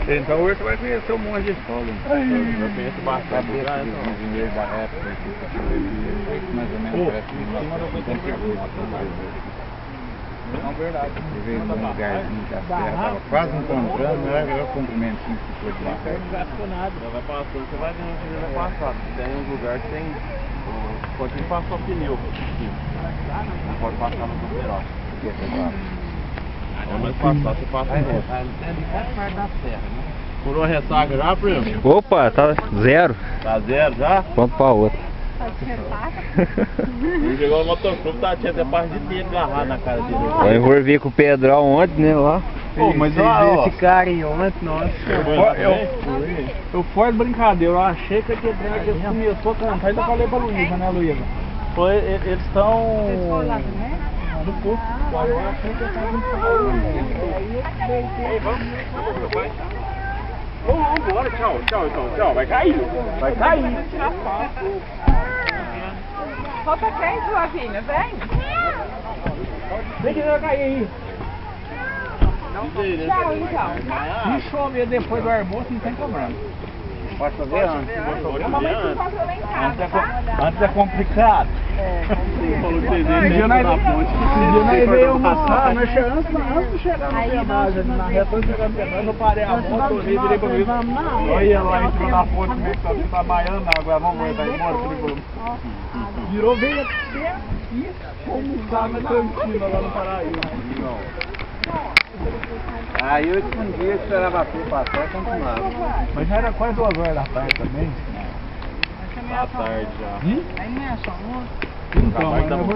Então hoje você vai conhecer um monte de escola. Eu conheço bastante lugar, então. Engenheiro da época, mais ou menos parece que não, verdade. Eu vejo um lugarzinho que a serra estava quase encontrando, era o comprimento que ficou de lá. Não ficou nada. Vai passando, você vai vendo que vai passar. Tem um lugar que tem. Pode passar o pneu. Não pode passar no campeonato. O que é que Onde passar, você passa no outro. é de cada parte da serra, né? Curou a ressaca já, primo? Opa, tá zero. Tá zero já? Vamos pra outra. Não chegou no motoclube, tinha até parte de dedo agarrado na cara dele. Eu envolvi com o Pedrão ontem, né, lá. Pô, mas ó, esse cara aí ontem, nossa. Eu fora de brincadeira, eu achei que aquele trem que começou a cantar, ainda falei pra Luísa, né, Luísa? Foi, eles estão... no posto, eu achei que eles estavam... Vamos embora, tchau, então, vai cair. Falta quem, Flavinha? Vem. Vem que vai cair aí. Tchau, então. Se chover depois do almoço, não tem problema. Pode chover antes. A mamãe te encontra lá em casa, tá? Antes é complicado. Esse dia nós veio almoçar, nós chegamos antes de chegar no pedágio, na reta antes de chegar no pedágio, eu parei a moto, olhei, virei pra mim, olha lá em cima da ponte, como é que tá, tá baiando água, vamos voltar embora, virou, veio até aqui, almoçar na cantina lá no Paraíba. Aí eu escondia, esperava a turma passar e continuava. Mas já era quase 2 horas da tarde também. À tarde já. Aí me acha um outro. Então, mas eu vou